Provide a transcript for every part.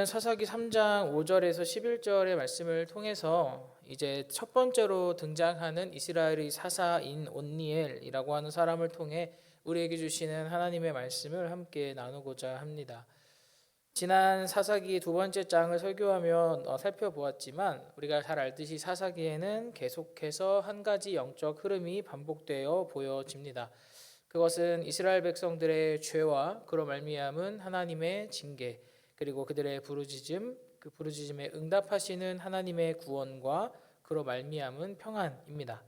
사사기 3장 5절에서 11절의 말씀을 통해서 이제 첫 번째로 등장하는 이스라엘의 사사인 온니엘이라고 하는 사람을 통해 우리에게 주시는 하나님의 말씀을 함께 나누고자 합니다. 지난 사사기 두 번째 장을 설교하며 살펴보았지만 우리가 잘 알듯이 사사기에는 계속해서 한 가지 영적 흐름이 반복되어 보여집니다. 그것은 이스라엘 백성들의 죄와 그로 말미암은 하나님의 징계, 그리고 그들의 부르짖음, 그 부르짖음에 응답하시는 하나님의 구원과 그로 말미암은 평안입니다.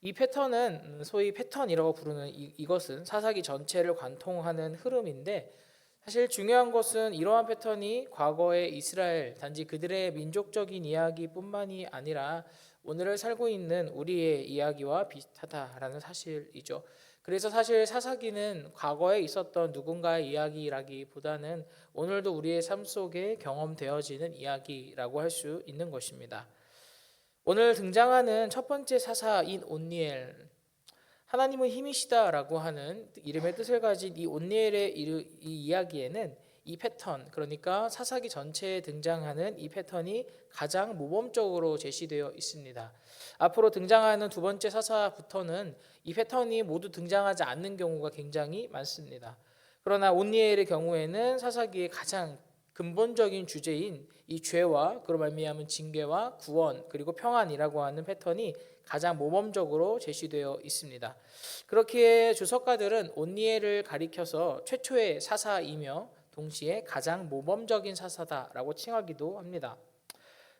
이 패턴은 소위 패턴이라고 부르는 이것은 사사기 전체를 관통하는 흐름인데, 사실 중요한 것은 이러한 패턴이 과거의 이스라엘 단지 그들의 민족적인 이야기뿐만이 아니라 오늘을 살고 있는 우리의 이야기와 비슷하다라는 사실이죠. 그래서 사실 사사기는 과거에 있었던 누군가의 이야기라기보다는 오늘도 우리의 삶 속에 경험되어지는 이야기라고 할 수 있는 것입니다. 오늘 등장하는 첫 번째 사사인 온니엘, 하나님은 힘이시다라고 하는 이름의 뜻을 가진 이 온니엘의 이 이야기에는 이 패턴, 그러니까 사사기 전체에 등장하는 이 패턴이 가장 모범적으로 제시되어 있습니다. 앞으로 등장하는 두 번째 사사부터는 이 패턴이 모두 등장하지 않는 경우가 굉장히 많습니다. 그러나 온니엘의 경우에는 사사기의 가장 근본적인 주제인 이 죄와 그로 말미암은 징계와 구원 그리고 평안이라고 하는 패턴이 가장 모범적으로 제시되어 있습니다. 그렇기에 주석가들은 온니엘을 가리켜서 최초의 사사이며 동시에 가장 모범적인 사사다라고 칭하기도 합니다.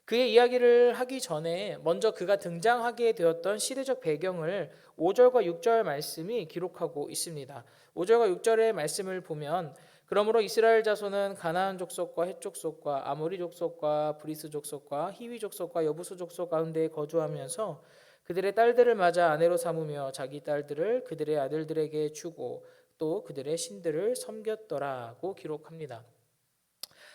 그의 이야기를 하기 전에 먼저 그가 등장하게 되었던 시대적 배경을 5절과 6절 말씀이 기록하고 있습니다. 5절과 6절의 말씀을 보면, 그러므로 이스라엘 자손은 가나안 족속과 헷 족속과 아모리 족속과 브리스 족속과 히위 족속과 여부수 족속 가운데 거주하면서 그들의 딸들을 맞아 아내로 삼으며 자기 딸들을 그들의 아들들에게 주고 또 그들의 신들을 섬겼더라고 기록합니다.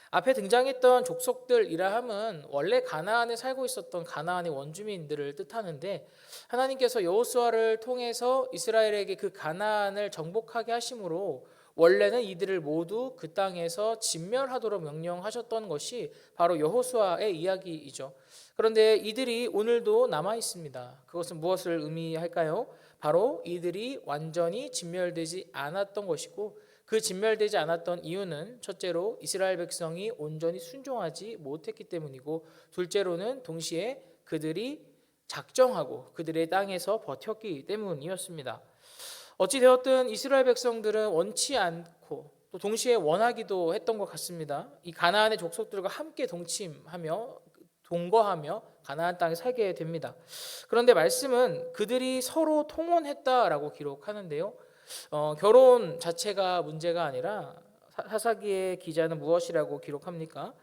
앞에 등장했던 족속들이라 함은 원래 가나안에 살고 있었던 가나안의 원주민들을 뜻하는데, 하나님께서 여호수아를 통해서 이스라엘에게 그 가나안을 정복하게 하심으로 원래는 이들을 모두 그 땅에서 진멸하도록 명령하셨던 것이 바로 여호수아의 이야기이죠. 그런데 이들이 오늘도 남아 있습니다. 그것은 무엇을 의미할까요? 바로 이들이 완전히 진멸되지 않았던 것이고, 그 진멸되지 않았던 이유는 첫째로 이스라엘 백성이 온전히 순종하지 못했기 때문이고, 둘째로는 동시에 그들이 작정하고 그들의 땅에서 버텼기 때문이었습니다. 어찌 되었든 이스라엘 백성들은 원치 않고 또 동시에 원하기도 했던 것 같습니다. 이 가나안의 족속들과 함께 동침하며 동거하며 가나안 땅에 살게 됩니다. 그런데 말씀은 그들이 서로 통혼했다라고 기록하는데요. 결혼 자체가 문제가 아니라 사사기의 기자는 무엇이라고 기록합니까?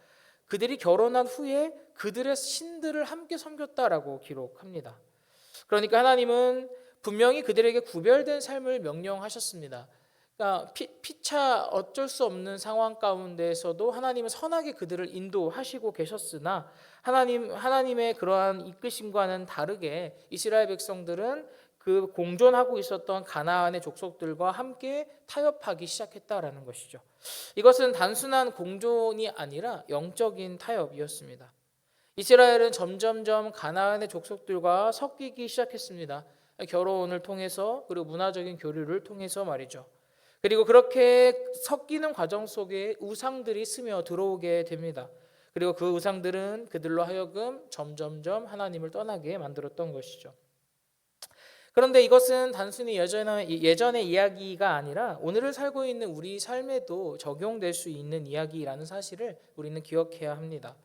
그들이 결혼한 후에 그들의 신들을 함께 섬겼다라고 기록합니다. 그러니까 하나님은 분명히 그들에게 구별된 삶을 명령하셨습니다. 그러니까 피차 어쩔 수 없는 상황 가운데에서도 하나님은 선하게 그들을 인도하시고 계셨으나 하나님의 그러한 이끄심과는 다르게 이스라엘 백성들은 그 공존하고 있었던 가나안의 족속들과 함께 타협하기 시작했다라는 것이죠. 이것은 단순한 공존이 아니라 영적인 타협이었습니다. 이스라엘은 점점점 가나안의 족속들과 섞이기 시작했습니다. 결혼을 통해서, 그리고 문화적인 교류를 통해서 말이죠. 그리고 그렇게 섞이는 과정 속에 우상들이 스며 들어오게 됩니다. 그리고 그 우상들은 그들로 하여금 점점점 하나님을 떠나게 만들었던 것이죠. 그런데 이것은 단순히 예전의 이야기가 아니라 오늘을 살고 있는 우리 삶에도 적용될 수 있는 이야기라는 사실을 우리는 기억해야 합니다.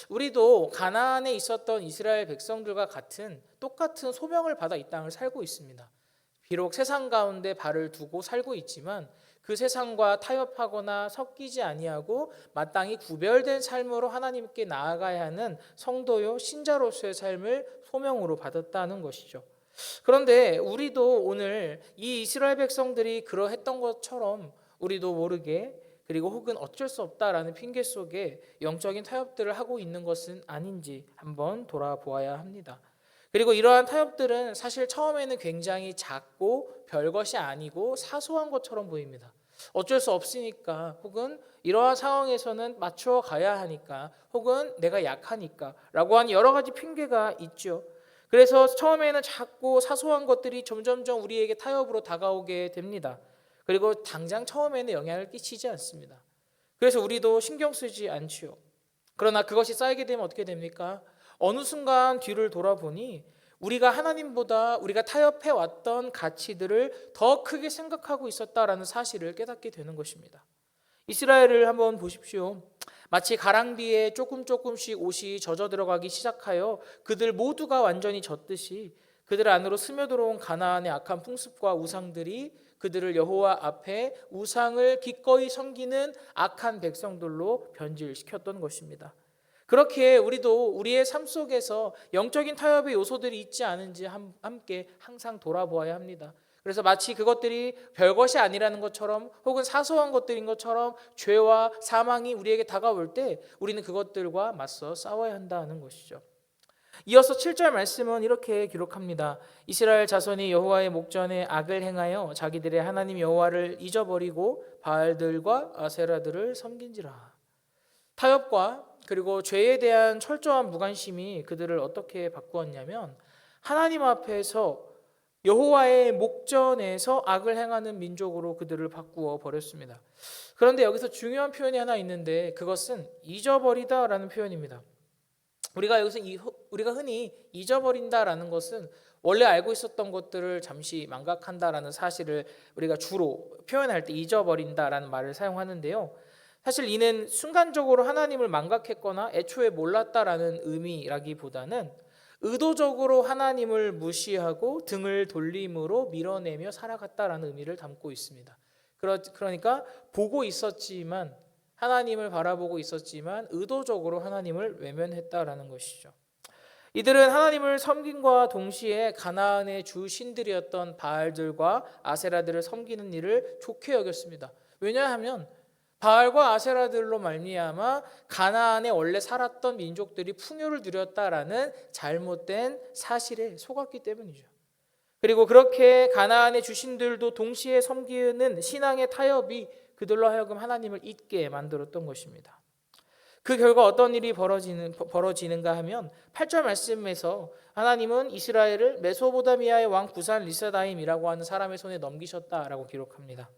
우리도 가나안에 있었던 이스라엘 백성들과 똑같은 소명을 받아 이 땅을 살고 있습니다. 비록 세상 가운데 발을 두고 살고 있지만 그 세상과 타협하거나 섞이지 아니하고 마땅히 구별된 삶으로 하나님께 나아가야 하는 성도요 신자로서의 삶을 소명으로 받았다는 것이죠. 그런데 우리도 오늘 이 이스라엘 백성들이 그러했던 것처럼 우리도 모르게, 그리고 혹은 어쩔 수 없다라는 핑계 속에 영적인 타협들을 하고 있는 것은 아닌지 한번 돌아보아야 합니다. 그리고 이러한 타협들은 사실 처음에는 굉장히 작고 별것이 아니고 사소한 것처럼 보입니다. 어쩔 수 없으니까, 혹은 이러한 상황에서는 맞춰 가야 하니까, 혹은 내가 약하니까 라고 하는 여러 가지 핑계가 있죠. 그래서 처음에는 작고 사소한 것들이 점점점 우리에게 타협으로 다가오게 됩니다. 그리고 당장 처음에는 영향을 끼치지 않습니다. 그래서 우리도 신경 쓰지 않지요. 그러나 그것이 쌓이게 되면 어떻게 됩니까? 어느 순간 뒤를 돌아보니 우리가 하나님보다 우리가 타협해 왔던 가치들을 더 크게 생각하고 있었다라는 사실을 깨닫게 되는 것입니다. 이스라엘을 한번 보십시오. 마치 가랑비에 조금씩 옷이 젖어 들어가기 시작하여 그들 모두가 완전히 젖듯이 그들 안으로 스며들어온 가나안의 악한 풍습과 우상들이 그들을 여호와 앞에 우상을 기꺼이 섬기는 악한 백성들로 변질시켰던 것입니다. 그렇게 우리도 우리의 삶 속에서 영적인 타협의 요소들이 있지 않은지 함께 항상 돌아보아야 합니다. 그래서 마치 그것들이 별것이 아니라는 것처럼 혹은 사소한 것들인 것처럼 죄와 사망이 우리에게 다가올 때 우리는 그것들과 맞서 싸워야 한다는 것이죠. 이어서 7절 말씀은 이렇게 기록합니다. 이스라엘 자손이 여호와의 목전에 악을 행하여 자기들의 하나님 여호와를 잊어버리고 바알들과 아세라들을 섬긴지라. 타협과 그리고 죄에 대한 철저한 무관심이 그들을 어떻게 바꾸었냐면 하나님 앞에서 여호와의 목전에서 악을 행하는 민족으로 그들을 바꾸어 버렸습니다. 그런데 여기서 중요한 표현이 하나 있는데 그것은 잊어버리다라는 표현입니다. 우리가 흔히 잊어버린다라는 것은 원래 알고 있었던 것들을 잠시 망각한다라는 사실을 우리가 주로 표현할 때 잊어버린다라는 말을 사용하는데요. 사실 이는 순간적으로 하나님을 망각했거나 애초에 몰랐다라는 의미라기보다는 의도적으로 하나님을 무시하고 등을 돌림으로 밀어내며 살아갔다라는 의미를 담고 있습니다. 그러니까 보고 있었지만 하나님을 바라보고 있었지만 의도적으로 하나님을 외면했다라는 것이죠. 이들은 하나님을 섬김과 동시에 가나안의 주 신들이었던 바알들과 아세라들을 섬기는 일을 좋게 여겼습니다. 왜냐하면 바알과 아세라들로 말미암아 가나안에 원래 살았던 민족들이 풍요를 누렸다라는 잘못된 사실에 속았기 때문이죠. 그리고 그렇게 가나안의 주신들도 동시에 섬기는 신앙의 타협이 그들로 하여금 하나님을 잊게 만들었던 것입니다. 그 결과 어떤 일이 벌어지는가 하면 8절 말씀에서 하나님은 이스라엘을 메소포타미아의 왕 구산 리사다임이라고 하는 사람의 손에 넘기셨다라고 기록합니다.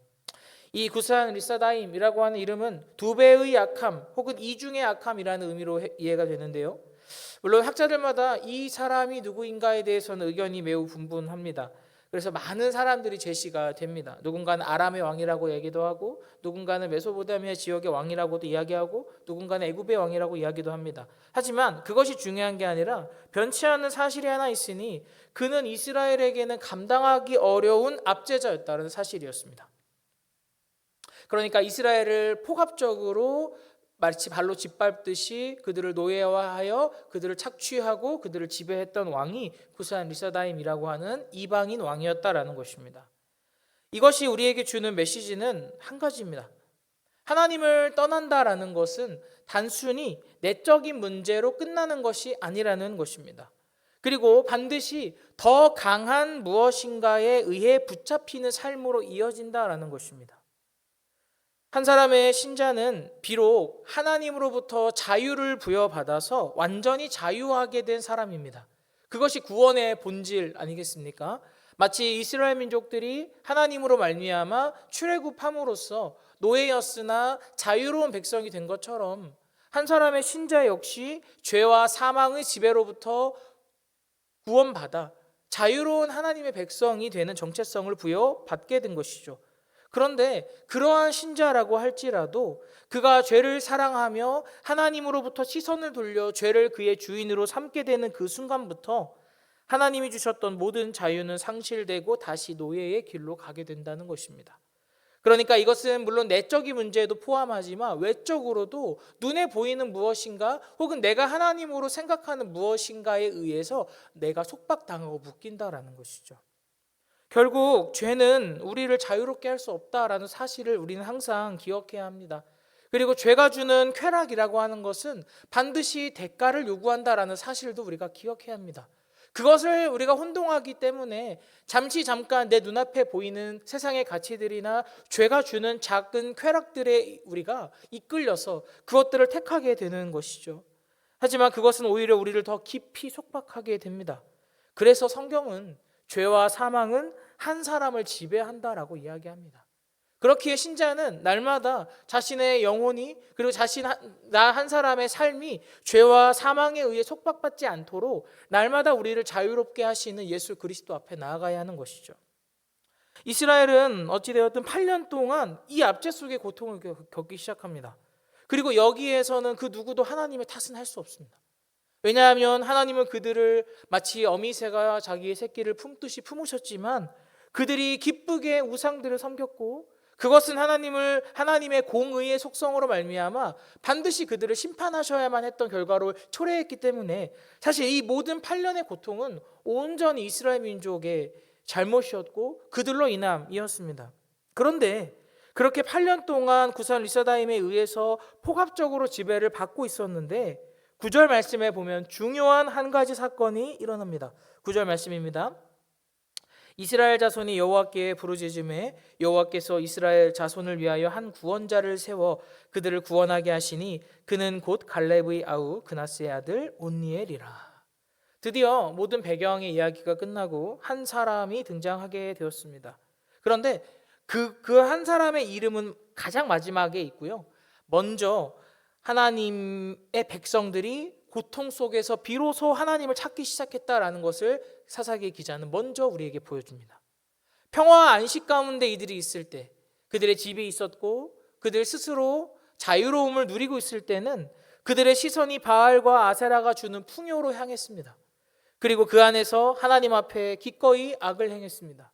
이 구산 리사다임이라고 하는 이름은 두 배의 악함 혹은 이중의 악함이라는 의미로 이해가 되는데요. 물론 학자들마다 이 사람이 누구인가에 대해서는 의견이 매우 분분합니다. 그래서 많은 사람들이 제시가 됩니다. 누군가는 아람의 왕이라고 얘기도 하고 누군가는 메소포타미아 지역의 왕이라고도 이야기하고 누군가는 애굽의 왕이라고 이야기도 합니다. 하지만 그것이 중요한 게 아니라 변치 않는 사실이 하나 있으니 그는 이스라엘에게는 감당하기 어려운 압제자였다는 사실이었습니다. 그러니까 이스라엘을 포괄적으로 마치 발로 짓밟듯이 그들을 노예화하여 그들을 착취하고 그들을 지배했던 왕이 구산 리사다임이라고 하는 이방인 왕이었다라는 것입니다. 이것이 우리에게 주는 메시지는 한 가지입니다. 하나님을 떠난다라는 것은 단순히 내적인 문제로 끝나는 것이 아니라는 것입니다. 그리고 반드시 더 강한 무엇인가에 의해 붙잡히는 삶으로 이어진다라는 것입니다. 한 사람의 신자는 비록 하나님으로부터 자유를 부여받아서 완전히 자유하게 된 사람입니다. 그것이 구원의 본질 아니겠습니까? 마치 이스라엘 민족들이 하나님으로 말미암아 출애굽함으로써 노예였으나 자유로운 백성이 된 것처럼 한 사람의 신자 역시 죄와 사망의 지배로부터 구원받아 자유로운 하나님의 백성이 되는 정체성을 부여받게 된 것이죠. 그런데 그러한 신자라고 할지라도 그가 죄를 사랑하며 하나님으로부터 시선을 돌려 죄를 그의 주인으로 삼게 되는 그 순간부터 하나님이 주셨던 모든 자유는 상실되고 다시 노예의 길로 가게 된다는 것입니다. 그러니까 이것은 물론 내적인 문제에도 포함하지만 외적으로도 눈에 보이는 무엇인가 혹은 내가 하나님으로 생각하는 무엇인가에 의해서 내가 속박당하고 묶인다라는 것이죠. 결국 죄는 우리를 자유롭게 할 수 없다라는 사실을 우리는 항상 기억해야 합니다. 그리고 죄가 주는 쾌락이라고 하는 것은 반드시 대가를 요구한다라는 사실도 우리가 기억해야 합니다. 그것을 우리가 혼동하기 때문에 잠깐 내 눈앞에 보이는 세상의 가치들이나 죄가 주는 작은 쾌락들에 우리가 이끌려서 그것들을 택하게 되는 것이죠. 하지만 그것은 오히려 우리를 더 깊이 속박하게 됩니다. 그래서 성경은 죄와 사망은 한 사람을 지배한다라고 이야기합니다. 그렇기에 신자는 날마다 자신의 영혼이 그리고 나 한 사람의 삶이 죄와 사망에 의해 속박받지 않도록 날마다 우리를 자유롭게 하시는 예수 그리스도 앞에 나아가야 하는 것이죠. 이스라엘은 어찌되었든 8년 동안 이 압제 속의 고통을 겪기 시작합니다. 그리고 여기에서는 그 누구도 하나님의 탓은 할 수 없습니다. 왜냐하면 하나님은 그들을 마치 어미새가 자기의 새끼를 품듯이 품으셨지만 그들이 기쁘게 우상들을 섬겼고 그것은 하나님의 공의의 속성으로 말미암아 반드시 그들을 심판하셔야만 했던 결과로 초래했기 때문에 사실 이 모든 8년의 고통은 온전히 이스라엘 민족의 잘못이었고 그들로 인함이었습니다. 그런데 그렇게 8년 동안 구산 리사다임에 의해서 폭압적으로 지배를 받고 있었는데 9절 말씀에 보면 중요한 한 가지 사건이 일어납니다. 9절 말씀입니다. 이스라엘 자손이 여호와께 부르짖음에 여호와께서 이스라엘 자손을 위하여 한 구원자를 세워 그들을 구원하게 하시니 그는 곧 갈렙의 아우 그나스의 아들 온니엘이라. 드디어 모든 배경의 이야기가 끝나고 한 사람이 등장하게 되었습니다. 그런데 그 한 사람의 이름은 가장 마지막에 있고요. 먼저 하나님의 백성들이 고통 속에서 비로소 하나님을 찾기 시작했다라는 것을 사사기 기자는 먼저 우리에게 보여줍니다. 평화와 안식 가운데 이들이 있을 때, 그들의 집이 있었고 그들 스스로 자유로움을 누리고 있을 때는 그들의 시선이 바알과 아세라가 주는 풍요로 향했습니다. 그리고 그 안에서 하나님 앞에 기꺼이 악을 행했습니다.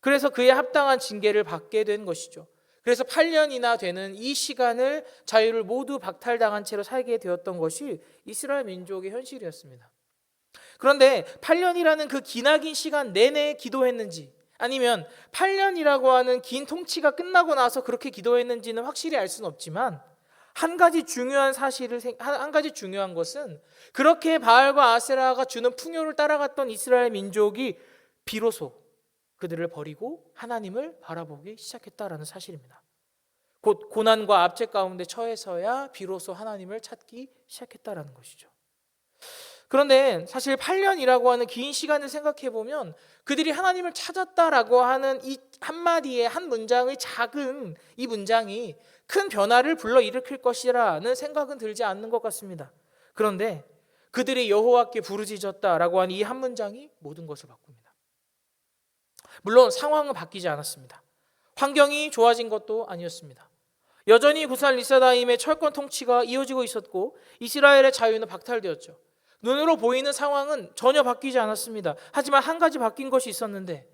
그래서 그에 합당한 징계를 받게 된 것이죠. 그래서 8년이나 되는 이 시간을 자유를 모두 박탈당한 채로 살게 되었던 것이 이스라엘 민족의 현실이었습니다. 그런데 8년이라는 그 기나긴 시간 내내 기도했는지 아니면 8년이라고 하는 긴 통치가 끝나고 나서 그렇게 기도했는지는 확실히 알 수는 없지만 한 가지 중요한 것은 그렇게 바알과 아세라가 주는 풍요를 따라갔던 이스라엘 민족이 비로소 그들을 버리고 하나님을 바라보기 시작했다라는 사실입니다. 곧 고난과 압제 가운데 처해서야 비로소 하나님을 찾기 시작했다라는 것이죠. 그런데 사실 8년이라고 하는 긴 시간을 생각해 보면 그들이 하나님을 찾았다라고 하는 이 한마디의 한 문장의 작은 이 문장이 큰 변화를 불러일으킬 것이라는 생각은 들지 않는 것 같습니다. 그런데 그들이 여호와께 부르짖었다라고 하는 이 한 문장이 모든 것을 바꿉니다. 물론 상황은 바뀌지 않았습니다. 환경이 좋아진 것도 아니었습니다. 여전히 구산 리사다임의 철권 통치가 이어지고 있었고 이스라엘의 자유는 박탈되었죠. 눈으로 보이는 상황은 전혀 바뀌지 않았습니다. 하지만 한 가지 바뀐 것이 있었는데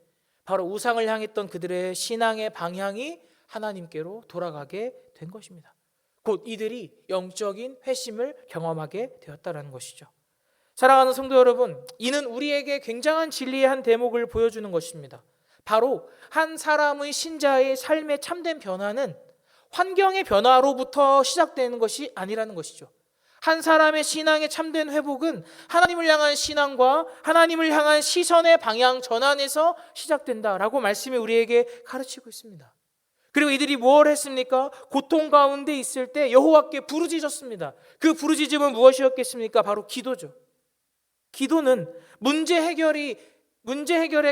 바로 우상을 향했던 그들의 신앙의 방향이 하나님께로 돌아가게 된 것입니다. 곧 이들이 영적인 회심을 경험하게 되었다는 것이죠. 사랑하는 성도 여러분, 이는 우리에게 굉장한 진리의 한 대목을 보여주는 것입니다. 바로 한 사람의 신자의 삶의 참된 변화는 환경의 변화로부터 시작되는 것이 아니라는 것이죠. 한 사람의 신앙의 참된 회복은 하나님을 향한 신앙과 하나님을 향한 시선의 방향 전환에서 시작된다라고 말씀이 우리에게 가르치고 있습니다. 그리고 이들이 무엇을 했습니까? 고통 가운데 있을 때 여호와께 부르짖었습니다. 그 부르짖음은 무엇이었겠습니까? 바로 기도죠. 기도는 문제 해결의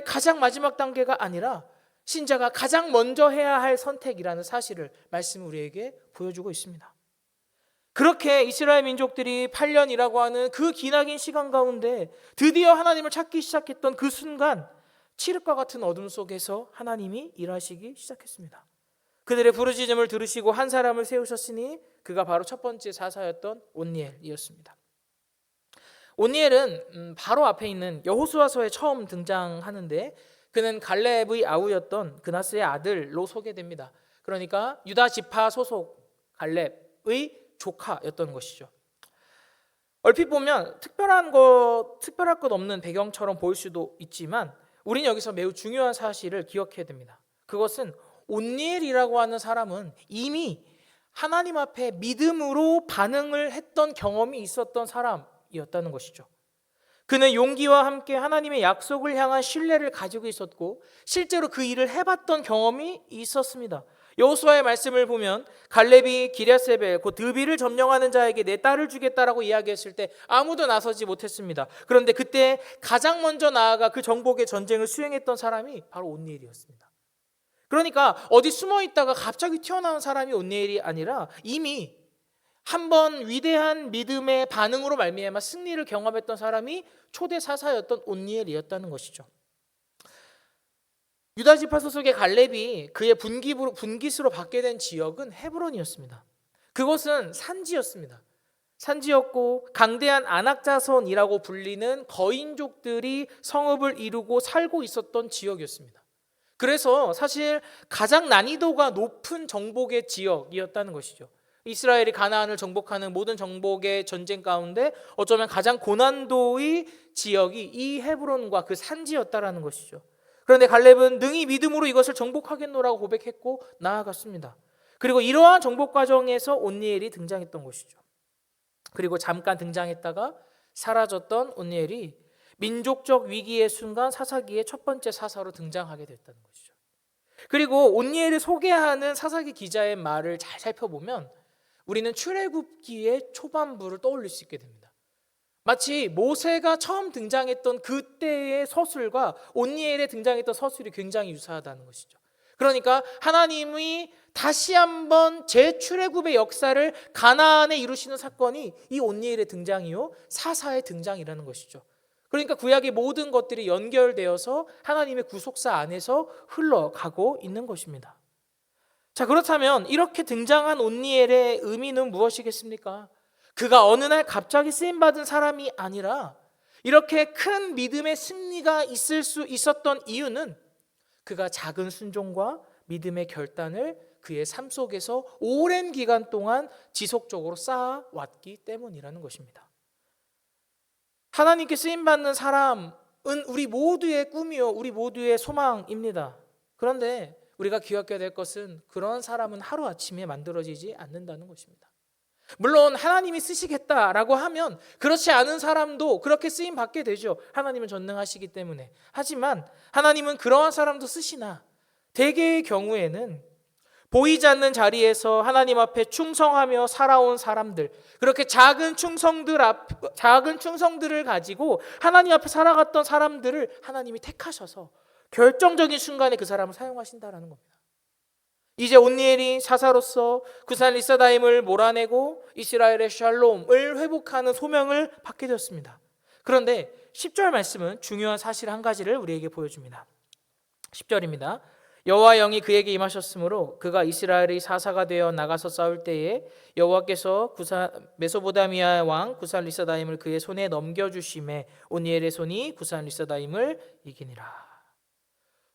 가장 마지막 단계가 아니라 신자가 가장 먼저 해야 할 선택이라는 사실을 말씀이 우리에게 보여주고 있습니다. 그렇게 이스라엘 민족들이 8년이라고 하는 그 기나긴 시간 가운데 드디어 하나님을 찾기 시작했던 그 순간 칠흑과 같은 어둠 속에서 하나님이 일하시기 시작했습니다. 그들의 부르짖음을 들으시고 한 사람을 세우셨으니 그가 바로 첫 번째 사사였던 온니엘이었습니다. 온니엘은 바로 앞에 있는 여호수아서에 처음 등장하는데 그는 갈렙의 아우였던 그나스의 아들로 소개됩니다. 그러니까 유다 지파 소속 갈렙의 조카였던 것이죠. 얼핏 보면 특별할 것 없는 배경처럼 보일 수도 있지만 우리는 여기서 매우 중요한 사실을 기억해야 됩니다. 그것은 온니엘이라고 하는 사람은 이미 하나님 앞에 믿음으로 반응을 했던 경험이 있었던 사람이었다는 것이죠. 그는 용기와 함께 하나님의 약속을 향한 신뢰를 가지고 있었고 실제로 그 일을 해봤던 경험이 있었습니다. 여호수아의 말씀을 보면 갈렙이 기랴세벨 곧 드비를 점령하는 자에게 내 딸을 주겠다라고 이야기했을 때 아무도 나서지 못했습니다. 그런데 그때 가장 먼저 나아가 그 정복의 전쟁을 수행했던 사람이 바로 온니엘이었습니다. 그러니까 어디 숨어 있다가 갑자기 튀어나온 사람이 온니엘이 아니라 이미 한번 위대한 믿음의 반응으로 말미암아 승리를 경험했던 사람이 초대 사사였던 온니엘이었다는 것이죠. 유다 지파 소속의 갈렙이 그의 분깃으로 받게 된 지역은 헤브론이었습니다. 그곳은 산지였습니다. 산지였고 강대한 안악자손이라고 불리는 거인족들이 성읍을 이루고 살고 있었던 지역이었습니다. 그래서 사실 가장 난이도가 높은 정복의 지역이었다는 것이죠. 이스라엘이 가나안을 정복하는 모든 정복의 전쟁 가운데 어쩌면 가장 고난도의 지역이 이 헤브론과 그 산지였다라는 것이죠. 그런데 갈렙은 능히 믿음으로 이것을 정복하겠노라고 고백했고 나아갔습니다. 그리고 이러한 정복 과정에서 온니엘이 등장했던 것이죠. 그리고 잠깐 등장했다가 사라졌던 온니엘이 민족적 위기의 순간 사사기의 첫 번째 사사로 등장하게 됐다는 것이죠. 그리고 온니엘을 소개하는 사사기 기자의 말을 잘 살펴보면 우리는 출애굽기의 초반부를 떠올릴 수 있게 됩니다. 마치 모세가 처음 등장했던 그때의 서술과 온니엘에 등장했던 서술이 굉장히 유사하다는 것이죠. 그러니까 하나님이 다시 한번 재출애굽의 역사를 가나안에 이루시는 사건이 이 온니엘의 등장이요 사사의 등장이라는 것이죠. 그러니까 구약의 모든 것들이 연결되어서 하나님의 구속사 안에서 흘러가고 있는 것입니다. 자, 그렇다면 이렇게 등장한 온니엘의 의미는 무엇이겠습니까? 그가 어느 날 갑자기 쓰임받은 사람이 아니라 이렇게 큰 믿음의 승리가 있을 수 있었던 이유는 그가 작은 순종과 믿음의 결단을 그의 삶 속에서 오랜 기간 동안 지속적으로 쌓아왔기 때문이라는 것입니다. 하나님께 쓰임받는 사람은 우리 모두의 꿈이요 우리 모두의 소망입니다. 그런데 우리가 기억해야 될 것은 그런 사람은 하루아침에 만들어지지 않는다는 것입니다. 물론 하나님이 쓰시겠다라고 하면 그렇지 않은 사람도 그렇게 쓰임 받게 되죠. 하나님은 전능하시기 때문에. 하지만 하나님은 그러한 사람도 쓰시나 대개의 경우에는 보이지 않는 자리에서 하나님 앞에 충성하며 살아온 사람들, 그렇게 작은 충성들을 가지고 하나님 앞에 살아갔던 사람들을 하나님이 택하셔서 결정적인 순간에 그 사람을 사용하신다라는 겁니다. 이제 온니엘이 사사로서 구산 리사다임을 몰아내고 이스라엘의 샬롬을 회복하는 소명을 받게 되었습니다. 그런데 10절 말씀은 중요한 사실 한 가지를 우리에게 보여줍니다. 10절입니다. 여호와 영이 그에게 임하셨으므로 그가 이스라엘의 사사가 되어 나가서 싸울 때에 여호와께서 메소보다미아 왕 구산 리사다임을 그의 손에 넘겨주심에 온니엘의 손이 구산 리사다임을 이기니라.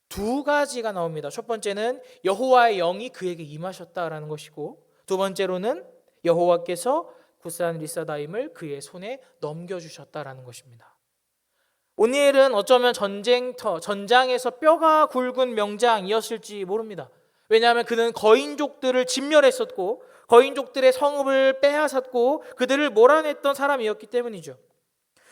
두 가지가 나옵니다. 첫 번째는 여호와의 영이 그에게 임하셨다라는 것이고, 두 번째로는 여호와께서 구산 리사다임을 그의 손에 넘겨주셨다라는 것입니다. 온니엘은 어쩌면 전장에서 뼈가 굵은 명장이었을지 모릅니다. 왜냐하면 그는 거인족들을 진멸했었고 거인족들의 성읍을 빼앗았고 그들을 몰아냈던 사람이었기 때문이죠.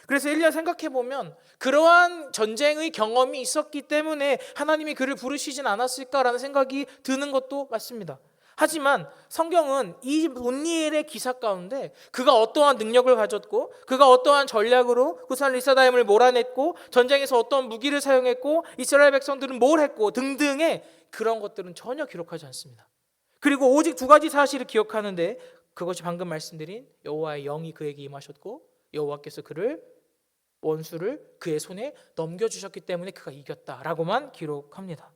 그래서 1년 생각해보면 그러한 전쟁의 경험이 있었기 때문에 하나님이 그를 부르시진 않았을까라는 생각이 드는 것도 맞습니다. 하지만 성경은 이 온니엘의 기사 가운데 그가 어떠한 능력을 가졌고 그가 어떠한 전략으로 구산 리사다임을 몰아냈고 전쟁에서 어떤 무기를 사용했고 이스라엘 백성들은 뭘 했고 등등의 그런 것들은 전혀 기록하지 않습니다. 그리고 오직 두 가지 사실을 기억하는데 그것이 방금 말씀드린 여호와의 영이 그에게 임하셨고 여호와께서 원수를 그의 손에 넘겨주셨기 때문에 그가 이겼다라고만 기록합니다.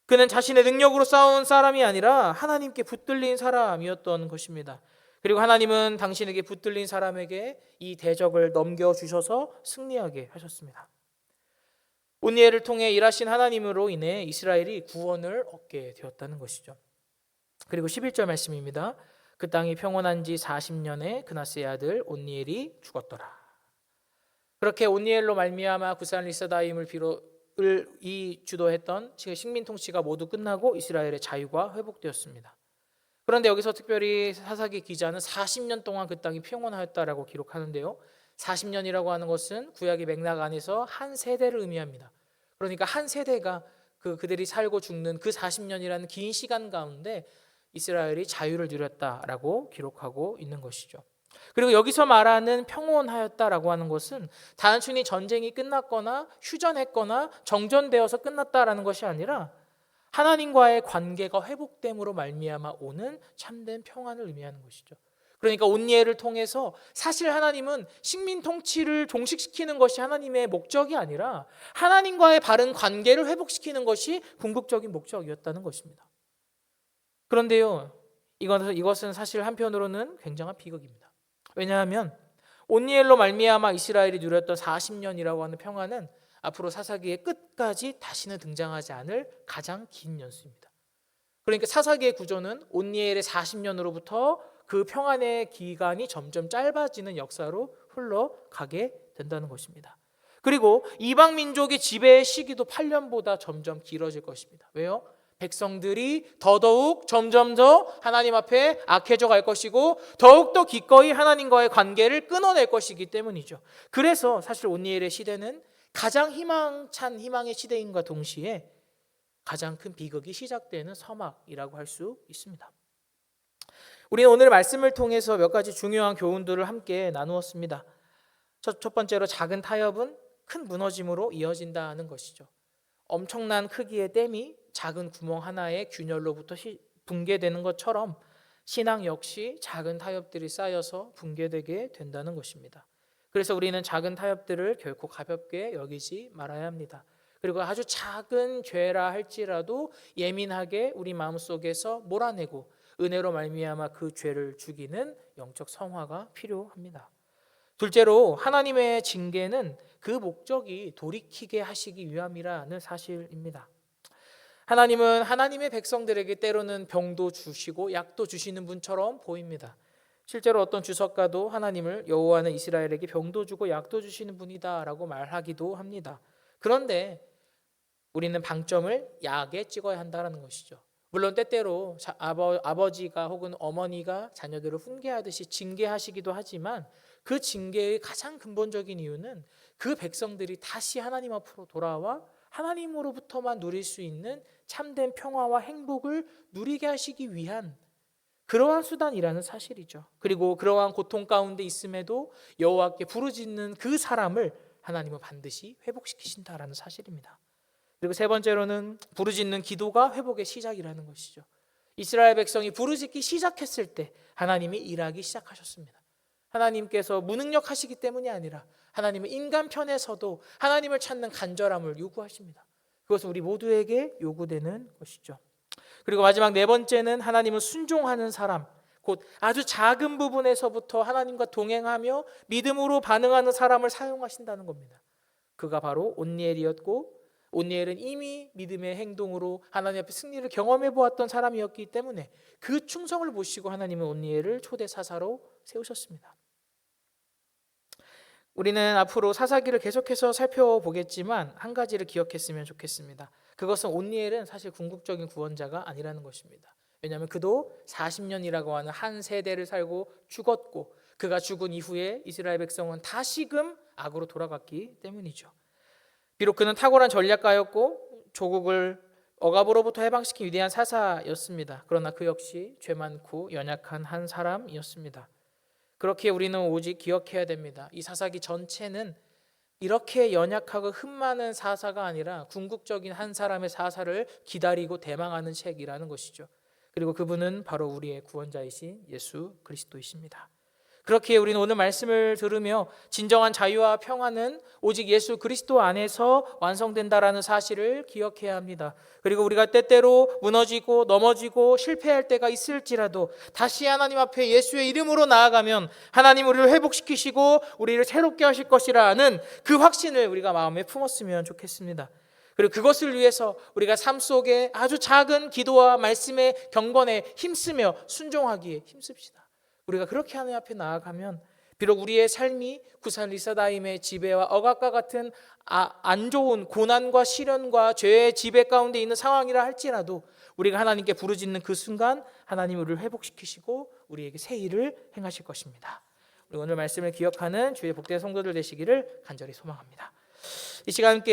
그는 자신의 능력으로 싸운 사람이 아니라 하나님께 붙들린 사람이었던 것입니다. 그리고 하나님은 당신에게 붙들린 사람에게 이 대적을 넘겨주셔서 승리하게 하셨습니다. 온니엘을 통해 일하신 하나님으로 인해 이스라엘이 구원을 얻게 되었다는 것이죠. 그리고 11절 말씀입니다. 그 땅이 평온한 지 40년에 그나스의 아들 온니엘이 죽었더라. 그렇게 온니엘로 말미암아 구산 리사다임을 주도했던 식민 통치가 모두 끝나고 이스라엘의 자유가 회복되었습니다. 그런데 여기서 특별히 사사기 기자는 40년 동안 그 땅이 평온하였다라고 기록하는데요. 40년이라고 하는 것은 구약의 맥락 안에서 한 세대를 의미합니다. 그러니까 한 세대가 그들이 살고 죽는 그 40년이라는 긴 시간 가운데 이스라엘이 자유를 누렸다라고 기록하고 있는 것이죠. 그리고 여기서 말하는 평온하였다라고 하는 것은 단순히 전쟁이 끝났거나 휴전했거나 정전되어서 끝났다라는 것이 아니라 하나님과의 관계가 회복됨으로 말미암아 오는 참된 평안을 의미하는 것이죠. 그러니까 온니엘을 통해서 사실 하나님은 식민 통치를 종식시키는 것이 하나님의 목적이 아니라 하나님과의 바른 관계를 회복시키는 것이 궁극적인 목적이었다는 것입니다. 그런데요, 이것은 사실 한편으로는 굉장한 비극입니다. 왜냐하면 온니엘로 말미암아 이스라엘이 누렸던 40년이라고 하는 평안은 앞으로 사사기의 끝까지 다시는 등장하지 않을 가장 긴 연수입니다. 그러니까 사사기의 구조는 온니엘의 40년으로부터 그 평안의 기간이 점점 짧아지는 역사로 흘러가게 된다는 것입니다. 그리고 이방 민족의 지배의 시기도 8년보다 점점 길어질 것입니다. 왜요? 백성들이 더더욱 점점 더 하나님 앞에 악해져 갈 것이고 더욱더 기꺼이 하나님과의 관계를 끊어낼 것이기 때문이죠. 그래서 사실 온니엘의 시대는 가장 희망찬 희망의 시대인과 동시에 가장 큰 비극이 시작되는 서막이라고 할 수 있습니다. 우리는 오늘 말씀을 통해서 몇 가지 중요한 교훈들을 함께 나누었습니다. 첫 번째로 작은 타협은 큰 무너짐으로 이어진다는 것이죠. 엄청난 크기의 댐이 작은 구멍 하나의 균열로부터 붕괴되는 것처럼 신앙 역시 작은 타협들이 쌓여서 붕괴되게 된다는 것입니다. 그래서 우리는 작은 타협들을 결코 가볍게 여기지 말아야 합니다. 그리고 아주 작은 죄라 할지라도 예민하게 우리 마음속에서 몰아내고 은혜로 말미암아 그 죄를 죽이는 영적 성화가 필요합니다. 둘째로 하나님의 징계는 그 목적이 돌이키게 하시기 위함이라는 사실입니다. 하나님은 하나님의 백성들에게 때로는 병도 주시고 약도 주시는 분처럼 보입니다. 실제로 어떤 주석가도 하나님을 여호와는 이스라엘에게 병도 주고 약도 주시는 분이다라고 말하기도 합니다. 그런데 우리는 방점을 약에 찍어야 한다는 것이죠. 물론 때때로 아버지가 혹은 어머니가 자녀들을 훈계하듯이 징계하시기도 하지만 그 징계의 가장 근본적인 이유는 그 백성들이 다시 하나님 앞으로 돌아와 하나님으로부터만 누릴 수 있는 참된 평화와 행복을 누리게 하시기 위한 그러한 수단이라는 사실이죠. 그리고 그러한 고통 가운데 있음에도 여호와께 부르짖는 그 사람을 하나님은 반드시 회복시키신다라는 사실입니다. 그리고 세 번째로는 부르짖는 기도가 회복의 시작이라는 것이죠. 이스라엘 백성이 부르짖기 시작했을 때 하나님이 일하기 시작하셨습니다. 하나님께서 무능력하시기 때문이 아니라 하나님은 인간 편에서도 하나님을 찾는 간절함을 요구하십니다. 그것은 우리 모두에게 요구되는 것이죠. 그리고 마지막 네 번째는 하나님을 순종하는 사람, 곧 아주 작은 부분에서부터 하나님과 동행하며 믿음으로 반응하는 사람을 사용하신다는 겁니다. 그가 바로 온니엘이었고 온니엘은 이미 믿음의 행동으로 하나님 앞에 승리를 경험해 보았던 사람이었기 때문에 그 충성을 보시고 하나님은 온니엘을 초대 사사로 세우셨습니다. 우리는 앞으로 사사기를 계속해서 살펴보겠지만 한 가지를 기억했으면 좋겠습니다. 그것은 온니엘은 사실 궁극적인 구원자가 아니라는 것입니다. 왜냐하면 그도 40년이라고 하는 한 세대를 살고 죽었고 그가 죽은 이후에 이스라엘 백성은 다시금 악으로 돌아갔기 때문이죠. 비록 그는 탁월한 전략가였고 조국을 억압으로부터 해방시킨 위대한 사사였습니다. 그러나 그 역시 죄 많고 연약한 한 사람이었습니다. 그렇게 우리는 오직 기억해야 됩니다. 이 사사기 전체는 이렇게 연약하고 흠 많은 사사가 아니라 궁극적인 한 사람의 사사를 기다리고 대망하는 책이라는 것이죠. 그리고 그분은 바로 우리의 구원자이신 예수 그리스도이십니다. 그렇게 우리는 오늘 말씀을 들으며 진정한 자유와 평안은 오직 예수 그리스도 안에서 완성된다라는 사실을 기억해야 합니다. 그리고 우리가 때때로 무너지고 넘어지고 실패할 때가 있을지라도 다시 하나님 앞에 예수의 이름으로 나아가면 하나님 우리를 회복시키시고 우리를 새롭게 하실 것이라는 그 확신을 우리가 마음에 품었으면 좋겠습니다. 그리고 그것을 위해서 우리가 삶 속에 아주 작은 기도와 말씀의 경건에 힘쓰며 순종하기에 힘씁시다. 우리가 그렇게 하나님 앞에 나아가면 비록 우리의 삶이 구산 리사다임의 지배와 억압과 같은 안 좋은 고난과 시련과 죄의 지배 가운데 있는 상황이라 할지라도 우리가 하나님께 부르짖는 그 순간 하나님 우리를 회복시키시고 우리에게 새 일을 행하실 것입니다. 우리 오늘 말씀을 기억하는 주의 복된 성도들 되시기를 간절히 소망합니다. 이 시간 함께